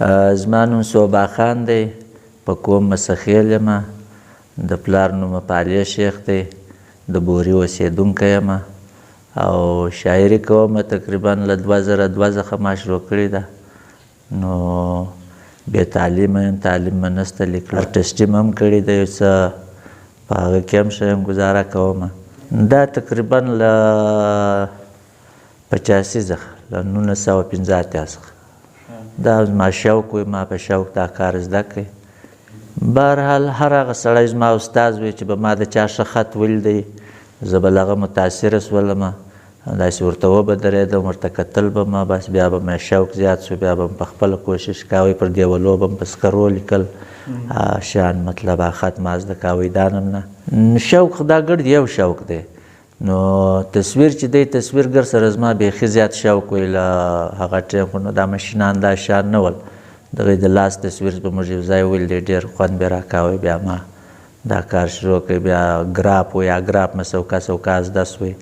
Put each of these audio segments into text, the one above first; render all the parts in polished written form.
زما نوم صوبا خان دی، په قوم مسخیل یم، د پلار نوم پالې شیخ دی، د بوري اوسېدونکی یم او شاعري کوم. تقریبا له 2002 څخه ما شروع کړې ده. نو بې تعلیمه یم، تعلیم مې نشته، لیکل ارټسټي مې هم کړې ده، یو څه په هغه کې هم ښه یم، ګزاره کوم. دا تقریبا له 85 څخه، له 1985 څخه دا زما شوق وي، ما په شوق دا کار زده کړی. بهرحال هر هغه سړی زما استاد وي چې به ما د چا ښه خط ولیدی، زه به له هغه متاثره شولم، داسې ورته وبدرېدم، ورته کتل به ما، بس بیا به مې شوق زیات شو، بیا به م په خپله کوشش کاوی، پر دیوالو به م په سکرو لیکل شیان، مطلب خط ما زده کاوی. دا نه شوق دا ګرد یو شوق دی. نو تصویر چې دی، تصویرګر سره زما بیخي زیات شوق وی. له هغه ټیم خو نو دا مشینان دا شیان نه ول، دغه د لاس تصویر به موږ یو ځای ولیدی، ډېر خوند به یې راکاوی. بیا ما دا کار شروع کړی، بیا ګراپ و یا ګراپ مې سوکا سوکا زده سوی.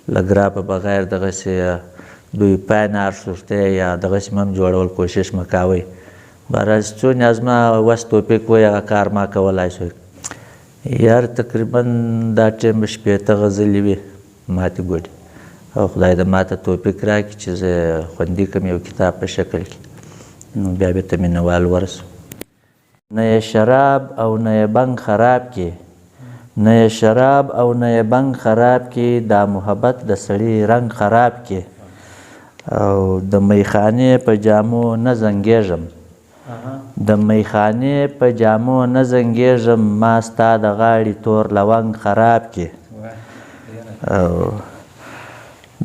له ګراپه بغیر دغسې دوی پاین آرټ سوخته یا دغسې مې هم جوړول کوشش مې کاوی. بهرحال څونه زما وس توفیق وی، هغه کار ما کولی سوی. یار تقریبا دا ټیم به 80 غزلې وي ماتې ګوډې، او خدای د ماته توفیق راکړي چې زه خوندي کړم یو کتاب په شکل کې. نو بیا بېرته مینهوال ورسو. نه یې شراب او نه یې بنګ خراب کې، نه یې شراب او نه یې بنګ خراب کې، دا محبت د سړي رنګ خراب کې، او د میخانې په جامو نه زنګېږم، د میخانې په جامو نه زنګېږم، ما ستا د غاړې تور لونګ خراب کې، او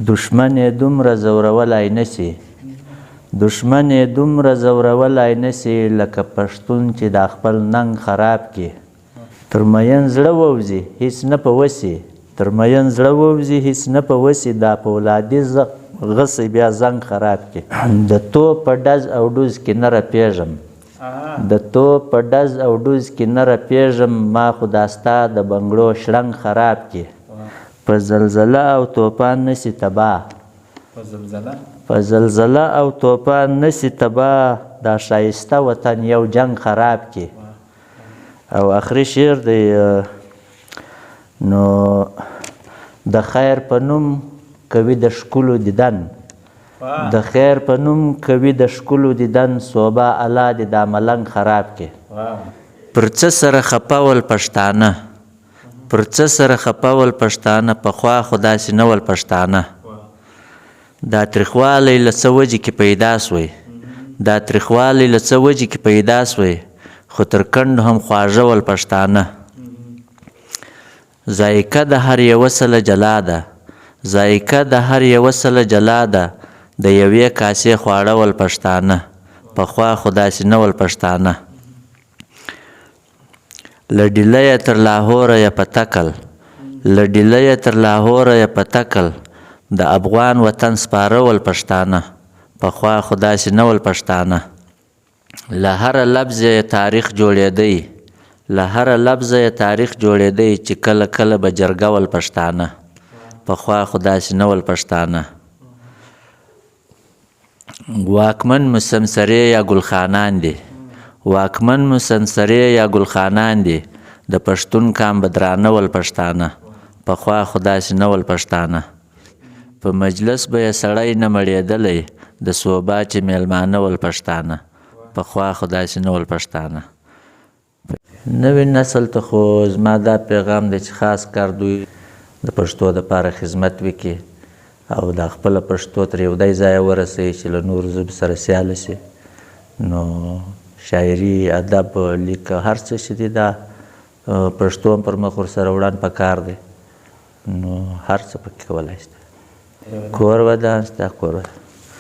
دشمن یې دومره زورولی نسي، دشمن یې دومره زورولی نسي، لکه پښتون چې دا خپل ننګ خراب کې. تر مین زړه ووځي هېڅ نه په وسي، تر مین زړه ووځي هېڅ نه په وسي، دا پولادي غسي بیا زنګ خراب کې. د توپ په ډز او ډوز کې نه رپېږم، د توپ په ډز او ډوز کې نه رپېږم، ما خو دا ستا د بنګړو شړنګ خراب کې. په زلزله او توپان نسي تباه، په زلزله او توپان نسي تباه، دا ښایسته وطن یو جنګ خراب کې. او آخري شعر دی، نو د خیر په نوم کوي د ښکلو دیدن، د خیر په نوم کوي د ښکلو دیدن، صوبا الله دې دا ملنګ خراب کې. پر څه سره خفه ول پښتانه، پر څه سره خفه ول پښتانه، پخوا خو داسې نه ول پښتانه. دا تریخوالی له څه وجې کې پیدا سوی، دا تریخوالی له څه وجې کې پیدا سوی، خو تر کنډو هم خواږه ول پښتانه. ذایقه د هر یوه سله جلا ده، ذایقه د هر یوه سله جلا ده، د یوې کاسې خواړه ول پښتانه، پخوا خو داسې نه ول پښتانه. له ډیلیه تر لاهوره یې په تکل، له ډیلیه تر لاهوره یې په تکل، د افغان وطن سپاره ول پښتانه، پخوا خو داسې نه ول پښتانه. له هره لفظ یې تاریخ جوړېدی، له هره لفظ یې تاریخ جوړېدی، چې کله کله به جرګه ول پښتانه، پخوا خو داسې نه ول پښتانه. واکمن مو سمسرې یا ګلخانان دي، واکمن مو سمسرې یا ګلخانان دي، د پښتون کام به درانه ول پښتانه، پخوا خو داسې نه ول پښتانه. په مجلس به یې سړی نه مړېدلی، د صوبا چې میلمانه ول پښتانه، پخوا خو داسې نه ول پښتانه. نوي نسل ته خو زما دا پیغام دی چې خاص کار دوی د پښتو دپاره خدمت وکړي، او دا خپله پښتو تر یو دی ځایه ورسوي چې له نورو ژبو سره سیاله شي. نو شاعري، ادب، لیک، هر څه چې دي دا پښتو هم پر مخ ورسره وړاندې پکار دی. نو هر څه پکې کولی شي. کور ودان ستا کور ودان.